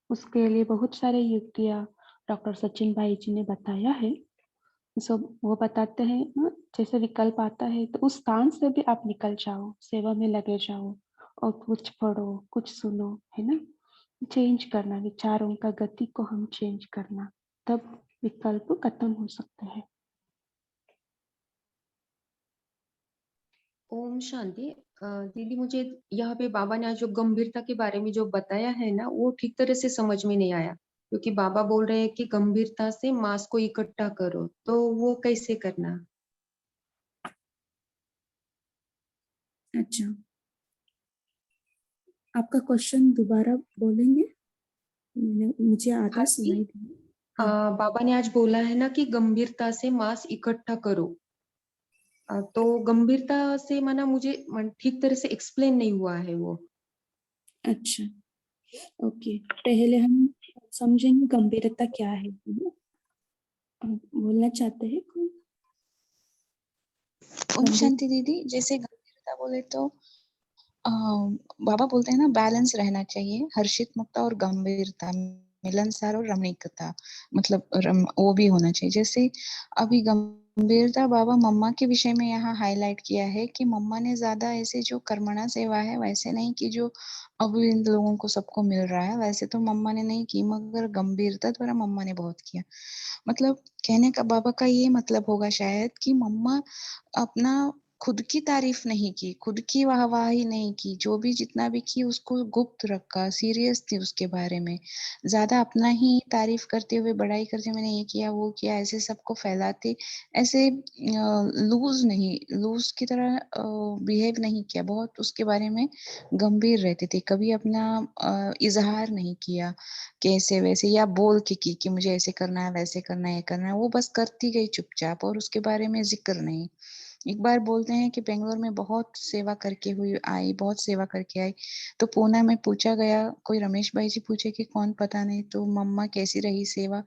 उसके लिए बहुत सारे युक्तियाँ डॉक्टर सचिन भाई जी ने बताया है। सो वो बताते हैं जैसे विकल्प आता है तो उस स्थान से भी आप निकल जाओ, सेवा में लगे जाओ और कुछ पढ़ो, कुछ सुनो, है ना। चेंज करना, विचारों का गति को हम चेंज करना, तब विकल्प खत्म हो सकते हैं। ओम शांति। दीदी, मुझे यहाँ पे बाबा ने आज जो गंभीरता के बारे में जो बताया है ना, वो ठीक तरह से समझ में नहीं आया, क्योंकि बाबा बोल रहे हैं कि गंभीरता से मास को इकट्ठा करो, तो वो कैसे करना? अच्छा। आपका क्वेश्चन दोबारा बोलेंगे? मुझे आधा हाँ जी। सुनाई दिया। बाबा ने आज बोला है ना कि गंभीरता से मांस इकट्ठा करो। तो गंभीरता से माना मुझे ठीक तरह से एक्सप्लेन नहीं हुआ है वो। अच्छा, ओके। पहले हम समझेंगे गंभीरता क्या है ना? बोलना चाहते हैं कोई? ओम शांति दीदी, जैसे गंभीरता बोले तो बाबा बोलते हैं ना, बैलेंस रहना चाहिए, हर्षित मुक्ता और गंभीरता, मिलनसार और रमणीकता, मतलब वो भी होना चाहिए। जैसे अभी गंभीरता बाबा मम्मा के विषय में यहाँ हाईलाइट किया है कि मम्मा ने ज्यादा ऐसे जो कर्मणा सेवा है वैसे नहीं की जो अब इन लोगों को सबको मिल रहा है, वैसे तो मम्मा ने नहीं की, मगर गंभीरता द्वारा मम्मा ने बहुत किया। मतलब कहने का बाबा का ये मतलब होगा शायद कि मम्मा अपना खुद की तारीफ नहीं की, खुद की वाहवाही नहीं की, जो भी जितना भी की उसको गुप्त रखा, सीरियस थी उसके बारे में, ज्यादा अपना ही तारीफ करते हुए बड़ाई करते, मैंने ये किया वो किया ऐसे सबको फैलाते, ऐसे लूज की तरह बिहेव नहीं किया, बहुत उसके बारे में गंभीर रहते थे, कभी अपना इजहार नहीं किया कैसे वैसे या बोल के की मुझे ऐसे करना है वैसे करना है ये करना है, वो बस करती गई चुपचाप और उसके बारे में जिक्र नहीं। एक बार बोलते हैं कि बेंगलोर में बहुत सेवा करके हुई आई, बहुत सेवा करके आई, तो पूना में पूछा गया, कोई रमेश भाई जी पूछे कि कौन पता नहीं, तो मम्मा कैसी रही सेवा,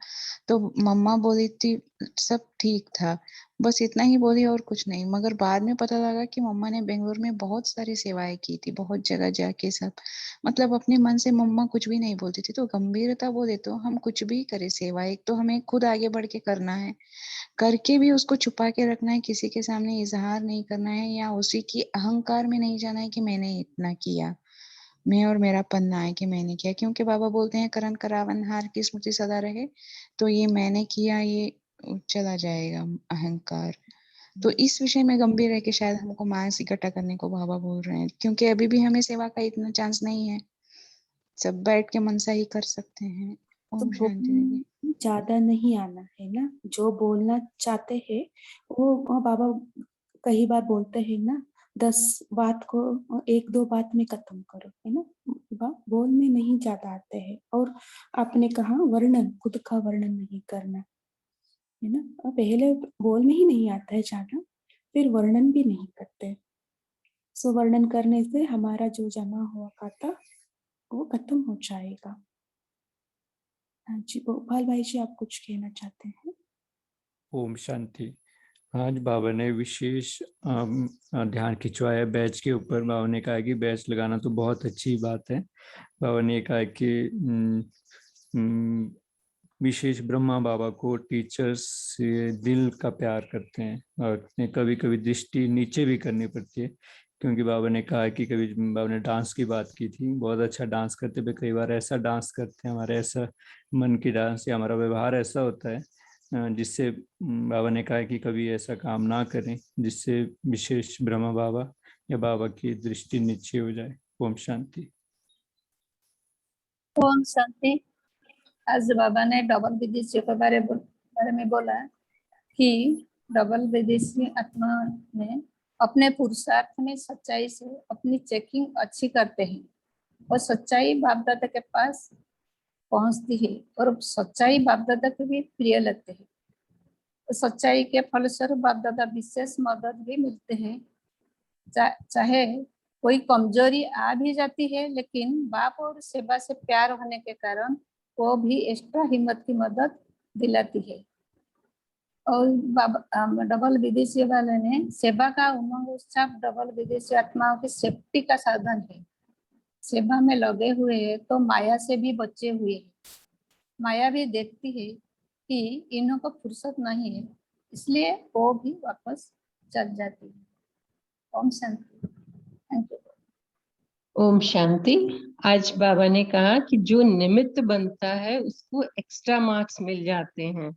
तो मम्मा बोली थी सब ठीक था, बस इतना ही बोली और कुछ नहीं। मगर बाद में पता लगा कि मम्मा ने बेंगलोर में बहुत सारी सेवाएं की थी, बहुत जगह जाके सब, मतलब अपने मन से मम्मा कुछ भी नहीं बोलती थी। तो गंभीरता बोले तो हम कुछ भी करें सेवा, एक तो हमें खुद आगे बढ़ के करना है, करके भी उसको छुपा के रखना है, किसी के सामने इजहार नहीं करना है, या उसी की अहंकार में नहीं जाना है कि मैंने इतना किया, मैं और मेरा पन्ना है कि मैंने किया, क्योंकि बाबा बोलते हैं करण करावन हार की स्मृति सदा रहे, तो ये मैंने किया ये चला जाएगा अहंकार। तो इस विषय में गंभीर है कि शायद हमको मांस इकट्ठा करने को बाबा बोल रहे हैं, क्योंकि अभी भी हमें सेवा का इतना चांस नहीं है, सब बैठ के मनसा ही कर सकते हैं। तो ओम शांति दीदी। ज्यादा नहीं आना है ना, जो बोलना चाहते हैं वो बाबा कई बार बोलते हैं ना, 10 बात को 1-2 बात में खत्म करो, है ना, बोल में नहीं ज्यादा आते हैं। और आपने कहा वर्णन, खुद का वर्णन नहीं करना, है ना, पहले बोल में ही नहीं आता है ज्यादा, फिर वर्णन भी नहीं करते। सो वर्णन करने से हमारा जो जमा हुआ खाता वो खत्म हो जाएगा। हाँ जी, गोपाल भाई जी आप कुछ कहना चाहते हैं? ओम शांति। आज बाबा ने विशेष ध्यान खिंचवाया बैच के ऊपर। बाबा ने कहा कि बैच लगाना तो बहुत अच्छी बात है। बाबा ने कहा कि विशेष ब्रह्मा बाबा को टीचर्स से दिल का प्यार करते हैं, और कभी कभी दृष्टि नीचे भी करनी पड़ती है, क्योंकि बाबा ने कहा कि कभी बाबा ने डांस की बात की थी, बहुत अच्छा डांस करते हुए कई बार ऐसा डांस करते हैं, हमारे ऐसा मन की डांस या हमारा व्यवहार ऐसा होता है जिससे बाबा ने कहा कि कभी ऐसा काम ना करें जिससे विशेष ब्रह्मा बाबा या बाबा की दृष्टि नीचे हो जाए। ओम शांति। ओम शांति। आज बाबा ने डबल विदेशी के बारे में बोला कि डबल विदेशी आत्मा में अपने पुरुषार्थ में सच्चाई से अपनी चेकिंग अच्छी करते हैं और सच्चाई बाप दादा के पास पहुंचती है और सच्चाई बाप दादा को भी प्रिय लगते हैं। तो सच्चाई के फलस्वरूप बाप दादा विशेष मदद भी मिलते हैं। चाहे कोई कमजोरी आ भी जाती है, लेकिन बाप और सेवा से प्यार होने के कारण वो भी एक्स्ट्रा हिम्मत की मदद दिलाती है। और डबल विदेशी वाले ने सेवा का उमंग उत्साह डबल विदेशी आत्माओं की सेफ्टी का साधन है। सेवा में लगे हुए हैं तो माया से भी बचे हुए हैं। माया भी देखती है कि इन्हों को फुर्सत नहीं है, इसलिए वो भी वापस चल जाती है। ओम शांति। Thank you. ओम शांति। आज बाबा ने कहा कि जो निमित्त बनता है उसको एक्स्ट्रा मार्क्स मिल जाते हैं।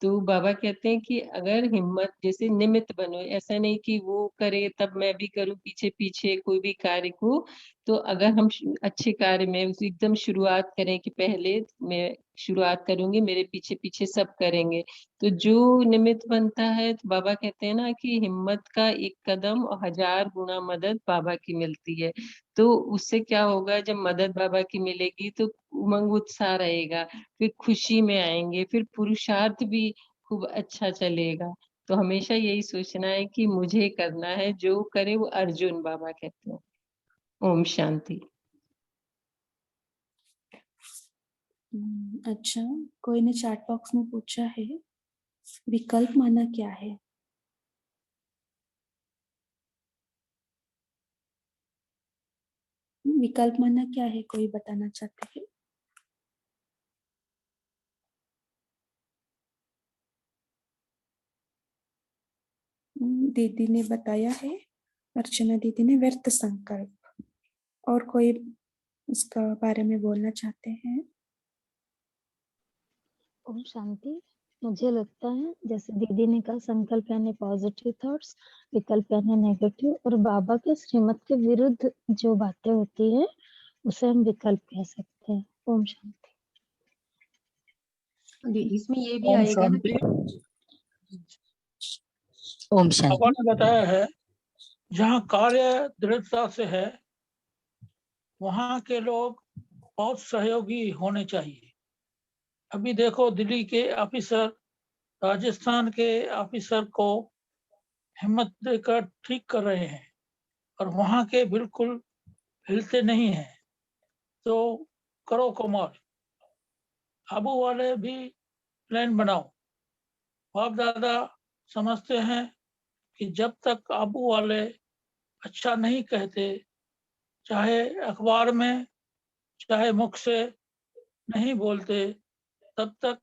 तो बाबा कहते हैं कि अगर हिम्मत जैसे निमित्त बनो, ऐसा नहीं कि वो करे तब मैं भी करूं पीछे पीछे कोई भी कार्य को। तो अगर हम अच्छे कार्य में एकदम शुरुआत करें कि पहले मैं शुरुआत करूंगी, मेरे पीछे पीछे सब करेंगे। तो जो निमित्त बनता है, तो बाबा कहते हैं ना कि हिम्मत का एक कदम और 1000 गुना मदद बाबा की मिलती है। तो उससे क्या होगा, जब मदद बाबा की मिलेगी तो उमंग उत्साह रहेगा, फिर खुशी में आएंगे, फिर पुरुषार्थ भी खूब अच्छा चलेगा। तो हमेशा यही सोचना है कि मुझे करना है, जो करे वो अर्जुन, बाबा कहते हैं। ओम शांति। अच्छा, कोई ने चैट बॉक्स में पूछा है विकल्प माना क्या है? विकल्प माना क्या है, कोई बताना चाहते हैं? दीदी ने बताया है, अर्चना दीदी ने, व्यर्थ संकल्प। और कोई इसका बारे में बोलना चाहते हैं? ओम शांति। मुझे लगता है जैसे दीदी ने कहा, संकल्प यानी पॉजिटिव थॉट्स, विकल्प यानी नेगेटिव, और बाबा के श्रीमत के विरुद्ध जो बातें होती है उसे हम विकल्प कह सकते हैं। ओम शांति। इसमें ये भी ओम आएगा ना शांति। ओम बाबा शांति। ने बताया है जहाँ कार्य दृढ़ता से है वहाँ के लोग बहुत सहयोगी होने चाहिए। अभी देखो, दिल्ली के ऑफिसर राजस्थान के ऑफिसर को हिम्मत देकर ठीक कर रहे हैं और वहाँ के बिल्कुल हिलते नहीं हैं। तो करो कमाल। आबू वाले भी प्लान बनाओ। बाप दादा समझते हैं कि जब तक आबू वाले अच्छा नहीं कहते, चाहे अखबार में चाहे मुख से नहीं बोलते, तब तक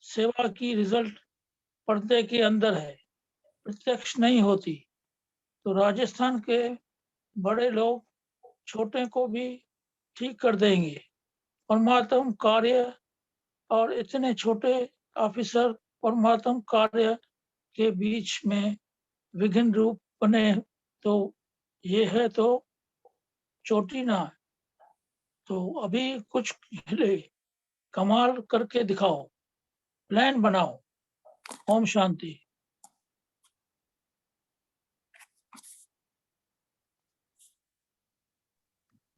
सेवा की रिजल्ट पर्दे के अंदर है, प्रत्यक्ष नहीं होती। तो राजस्थान के बड़े लोग छोटे को भी ठीक कर देंगे। परमात्म कार्य और इतने छोटे ऑफिसर परमात्म कार्य के बीच में विघ्न रूप बने, तो ये है तो चोटी ना। तो अभी कुछ हिले, कमाल करके दिखाओ, प्लान बनाओ। ओम शांति।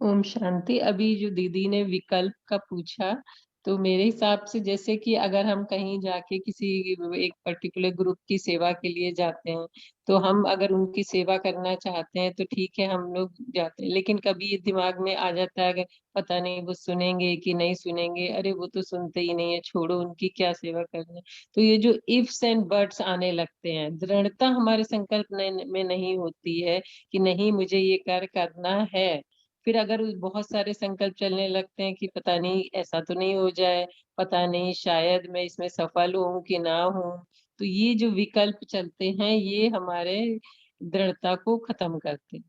ओम शांति। अभी जो दीदी ने विकल्प का पूछा, तो मेरे हिसाब से जैसे कि अगर हम कहीं जाके किसी एक पर्टिकुलर ग्रुप की सेवा के लिए जाते हैं, तो हम अगर उनकी सेवा करना चाहते हैं तो ठीक है, हम लोग जाते हैं। लेकिन कभी ये दिमाग में आ जाता है, अगर पता नहीं वो सुनेंगे कि नहीं सुनेंगे, अरे वो तो सुनते ही नहीं है, छोड़ो उनकी क्या सेवा करनी। तो ये जो इफ्स एंड बट्स आने लगते हैं, दृढ़ता हमारे संकल्प में नहीं होती है कि नहीं मुझे ये कार्य करना है। फिर अगर बहुत सारे संकल्प चलने लगते हैं कि पता नहीं ऐसा तो नहीं हो जाए, पता नहीं शायद मैं इसमें सफल हूँ कि ना हूँ, तो ये जो विकल्प चलते हैं ये हमारे दृढ़ता को खत्म करते हैं।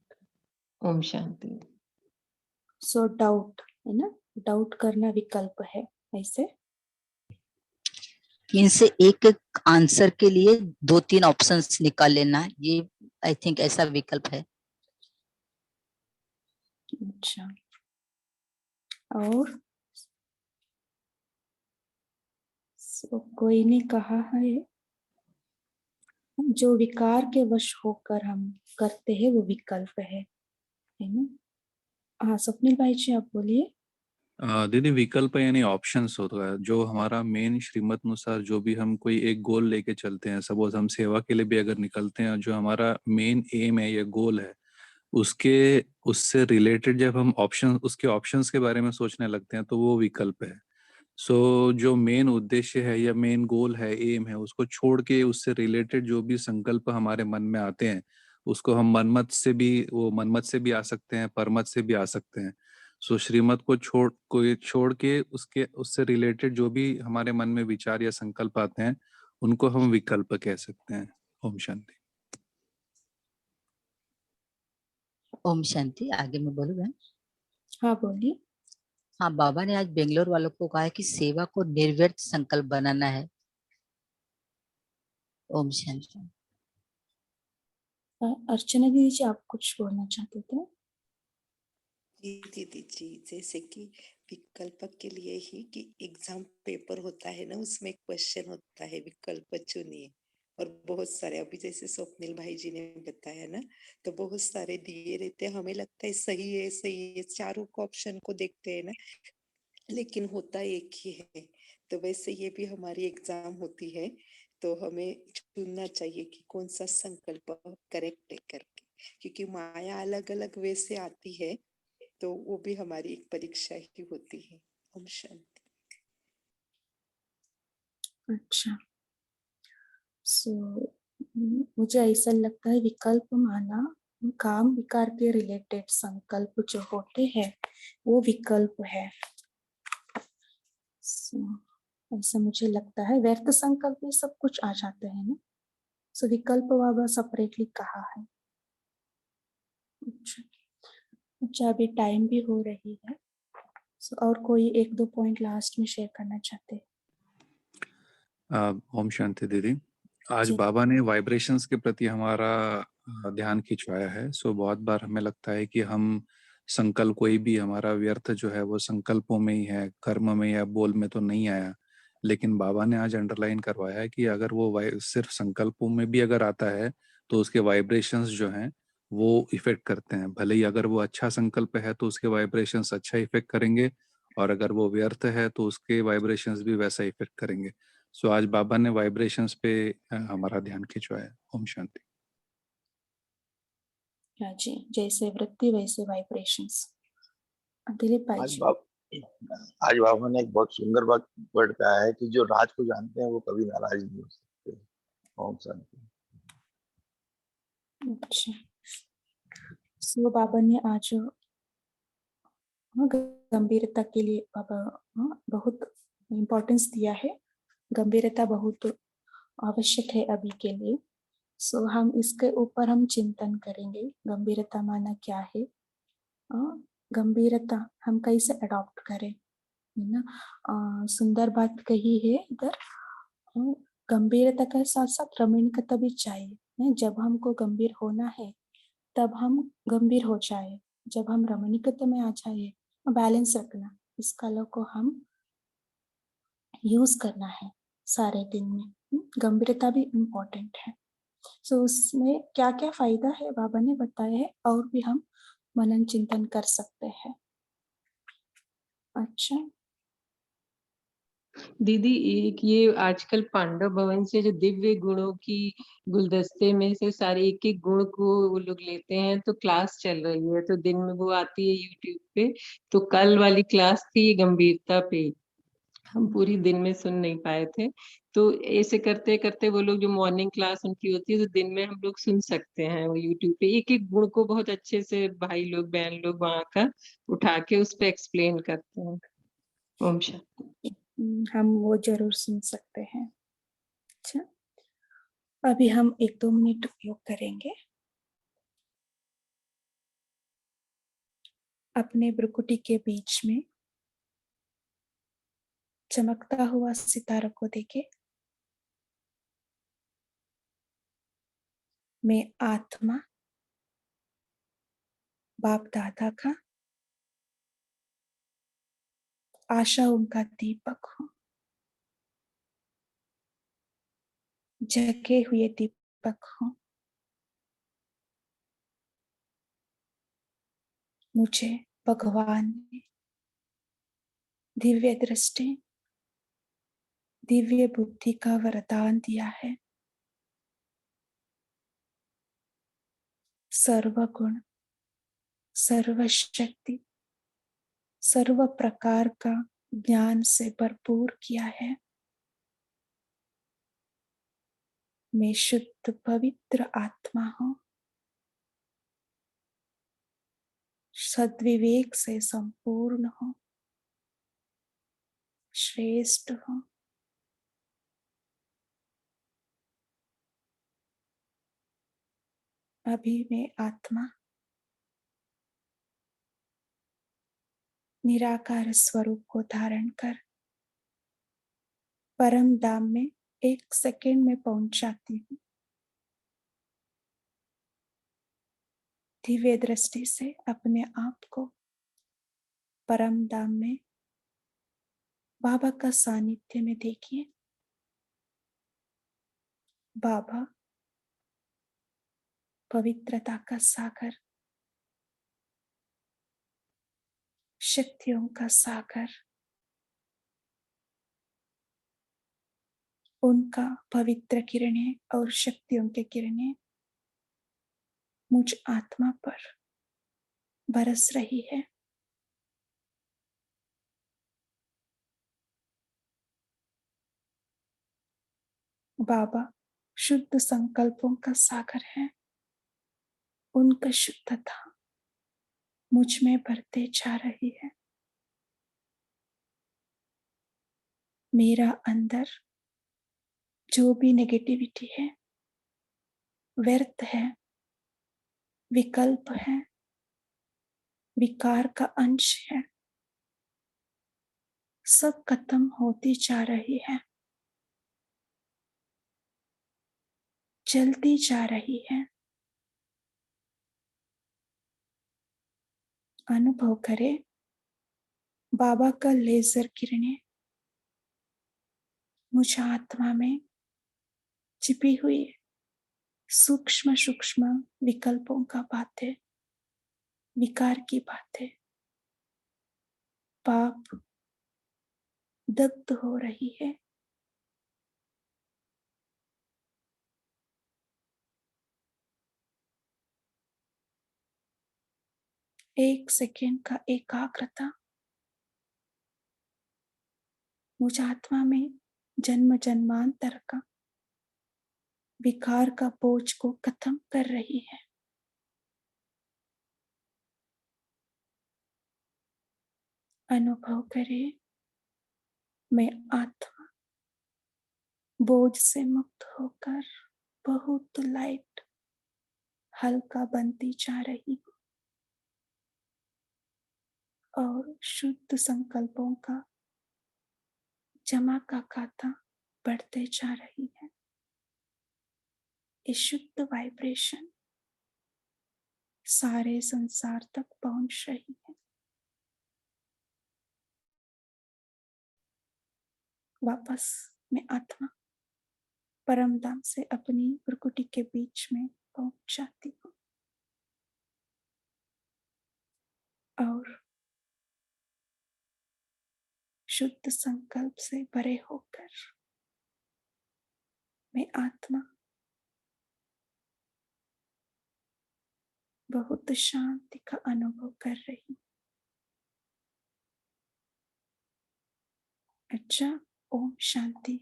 ओम शांति। सो डाउट है ना, डाउट करना विकल्प है ऐसे। इनसे एक एक आंसर के लिए 2-3 ऑप्शंस निकाल लेना, ये आई थिंक ऐसा विकल्प है। अच्छा, और कोई ने कहा है जो विकार के वश होकर हम करते हैं वो विकल्प है ना? हाँ स्वप्निल भाई जी आप बोलिए। दीदी विकल्प यानी ऑप्शंस होता है, जो हमारा मेन श्रीमत अनुसार जो भी हम कोई एक गोल लेके चलते हैं, सपोज हम सेवा के लिए भी अगर निकलते हैं, जो हमारा मेन एम है या गोल है, उसके उससे रिलेटेड जब हम उसके ऑप्शंस के बारे में सोचने लगते हैं तो वो विकल्प है। सो जो मेन उद्देश्य है या मेन गोल है, एम है, उसको छोड़ के उससे रिलेटेड जो भी संकल्प हमारे मन में आते हैं, उसको हम मनमत से भी आ सकते हैं, परमत से भी आ सकते हैं। सो श्रीमत को छोड़ के उससे रिलेटेड जो भी हमारे मन में विचार या संकल्प आते हैं, उनको हम विकल्प कह सकते हैं। ओम शांति। ओम शांति। आगे मैं बोलूँ बहन? हाँ बोलिए। हाँ, बाबा ने आज बेंगलोर वालों को कहा है कि सेवा को निर्व्यर्थ संकल्प बनाना है। ओम शांति। अर्चना दीदी जी आप कुछ बोलना चाहते थे? जी दीदी जी, जैसे कि विकल्प के लिए ही कि एग्जाम पेपर होता है ना, उसमें क्वेश्चन होता है विकल्प चुनिए, और बहुत सारे अभी जैसे स्वप्निल भाई जी ने बताया ना, तो बहुत सारे दिए रहते हैं, हमें लगता है सही है, चारों को ऑप्शन को देखते हैं ना, लेकिन होता एक ही है। तो वैसे ये भी हमारी एग्जाम होती है, तो हमें चुनना चाहिए कि कौन सा संकल्प करेक्ट है करके, क्योंकि माया अलग अलग वे से आती है, तो वो भी हमारी एक परीक्षा ही होती है। ओम शांति। अच्छा, सो मुझे ऐसा लगता है विकल्प माना काम विकार के रिलेटेड संकल्प जो होते हैं वो विकल्प है। So, ऐसा मुझे लगता है। व्यर्थ संकल्प में सब कुछ आ जाते हैं ना, सो विकल्प बाबा सेपरेटली कहा है। अच्छा, अभी टाइम भी हो रही है, सो और कोई एक दो पॉइंट लास्ट में शेयर करना चाहते हैं? ओम शांति दीदी। आज जी। बाबा ने वाइब्रेशंस के प्रति हमारा ध्यान खिंचवाया है। सो बहुत बार हमें लगता है कि हम संकल्प कोई भी हमारा व्यर्थ जो है वो संकल्पों में ही है, कर्म में या बोल में तो नहीं आया, लेकिन बाबा ने आज अंडरलाइन करवाया है कि अगर वो सिर्फ संकल्पों में भी अगर आता है तो उसके वाइब्रेशंस जो हैं वो इफेक्ट करते हैं। भले ही अगर वो अच्छा संकल्प है तो उसके वाइब्रेशंस अच्छा इफेक्ट करेंगे, और अगर वो व्यर्थ है तो उसके वाइब्रेशंस भी वैसा इफेक्ट करेंगे। सो आज बाबा ने वाइब्रेशंस पे हमारा ध्यान खिंचवाया। ओम शांति। हाँ जी, जैसे वृत्ति वैसे वाइब्रेशंस। दिलीप भाई आज जी। बाबा ने एक बहुत सुंदर बात वर्ड कहा है कि जो राज को जानते हैं वो कभी नाराज नहीं हो सकते। ओम शांति। अच्छा, सो बाबा ने आज गंभीरता के लिए बाबा बहुत इम्पोर्टेंस दिया है। गंभीरता बहुत आवश्यक है अभी के लिए। सो हम इसके ऊपर हम चिंतन करेंगे, गंभीरता माना क्या है, गंभीरता हम कैसे अडॉप्ट करें, है ना। सुंदर बात कही है इधर। गंभीरता के साथ साथ रमणीकता भी चाहिए। जब हमको गंभीर होना है तब हम गंभीर हो जाए, जब हम रमणीकता में आ जाए बैलेंस रखना, इस कला को हम यूज करना है सारे दिन में। गंभीरता भी इम्पोर्टेंट है। सो उसमें क्या क्या फायदा है बाबा ने बताया है, और भी हम मनन चिंतन कर सकते हैं। अच्छा दीदी, एक ये आजकल पांडव भवन से जो दिव्य गुणों की गुलदस्ते में से सारे एक एक गुण को वो लोग लेते हैं, तो क्लास चल रही है, तो दिन में वो आती है यूट्यूब पे। तो कल वाली क्लास थी गंभीरता पे, हम पूरी दिन में सुन नहीं पाए थे। तो ऐसे करते करते वो लोग जो मॉर्निंग क्लास उनकी होती है तो दिन में हम लोग सुन सकते हैं वो यूट्यूब पे। एक एक गुण को बहुत अच्छे से भाई लोग बहन लोग वहाँ का उठा के उस पर एक्सप्लेन करते हैं। ओम शांति। हम वो जरूर सुन सकते हैं। अच्छा, अभी हम 1-2 मिनट उपयोग करेंगे। अपने भ्रुकुटी के बीच में चमकता हुआ सितारा को देखे। मैं आत्मा बाप दादा का आशा उनका दीपक हूँ, जगे हुए दीपक हूँ। मुझे भगवान ने दिव्य दृष्टि, दिव्य बुद्धि का वरदान दिया है। सर्वगुण, सर्वशक्ति, सर्व प्रकार का ज्ञान से भरपूर किया है। मैं शुद्ध पवित्र आत्मा हूँ, सद्विवेक से संपूर्ण हूँ, श्रेष्ठ हूँ। अभी मैं आत्मा निराकार स्वरूप को धारण कर परम धाम में 1 सेकंड में पहुंच जाती हूँ। दिव्य दृष्टि से अपने आप को परम धाम में बाबा का सानिध्य में देखिए। बाबा पवित्रता का सागर, शक्तियों का सागर, उनका पवित्र किरणें और शक्तियों के किरणें मुझ आत्मा पर बरस रही है। बाबा शुद्ध संकल्पों का सागर है, उनका शुद्धता मुझ में बढ़ते जा रही है। मेरा अंदर जो भी नेगेटिविटी है, व्यर्थ है, विकल्प है, विकार का अंश है, सब खत्म होती जा रही है, जलती जा रही है। अनुभव करें बाबा का लेजर किरणें मुझ आत्मा में छिपी हुई सूक्ष्म सूक्ष्म विकल्पों का बातें, विकार की बातें, पाप दग्ध हो रही है। एक सेकेंड का एकाग्रता मुझ आत्मा में जन्म जन्मांतर का विकार का बोझ को खत्म कर रही है। अनुभव करें मैं आत्मा बोझ से मुक्त होकर बहुत लाइट हल्का बनती जा रही हूँ और शुद्ध संकल्पों का जमा का खाता बढ़ते जा रही है। ये शुद्ध वाइब्रेशन सारे संसार तक पहुंच रही है। वापस मैं आत्मा परम धाम से अपनी प्रकृति के बीच में पहुंच जाती हूँ और शुद्ध संकल्प से भरे होकर मैं आत्मा बहुत शांति का अनुभव कर रही हूँ। अच्छा, ओम शांति।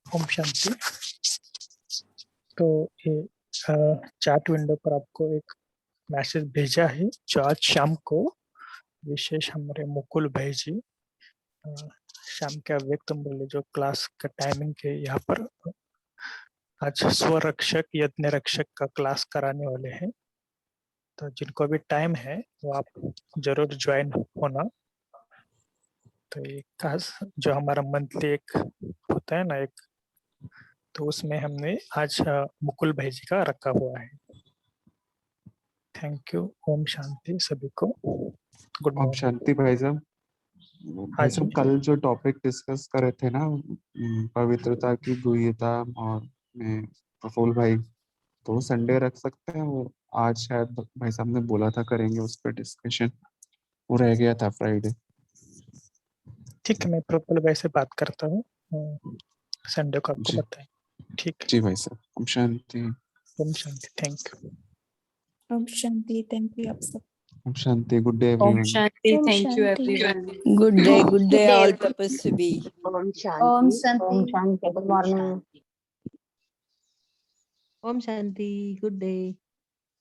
ओम शांति। तो ये चैट विंडो पर आपको एक मैसेज भेजा है जो आज शाम को विशेष हमारे मुकुल भाई जी शाम के अव्यक्त मूल्य जो क्लास का टाइमिंग है यहाँ पर आज स्वरक्षक यज्ञ रक्षक का क्लास कराने वाले हैं। तो जिनको भी टाइम है वो आप जरूर ज्वाइन होना। तो ये खास जो हमारा मंथली एक होता है ना एक, तो उसमें हमने आज मुकुल भाई जी का रखा हुआ है। Thank you. ओम शांति सभी को। गुड ओम मॉर्निंग। शांति भाई साहब। भाई साहब कल जो टॉपिक डिस्कस कर रहे थे ना पवित्रता की गुह्यता और प्रफुल्ल भाई, तो संडे रख सकते हैं? वो आज शायद भाई साहब ने बोला था करेंगे उस पर डिस्कशन, वो रह गया था फ्राइडे। ठीक है, मैं प्रफुल्ल भाई से बात करता हूँ, संडे को आपको बताएं। ठीक है जी भाई साहब। Om Shanti. Om Shanti. Thank you. Om Shanti. Thank you आप सब। Om Shanti. Good day Om everyone. Shanti. Om Thank you, Shanti. everyone. Good day all tapasvi. Om Om Shanti. Shanti. Om Shanti. Good morning. Om Shanti. Good day.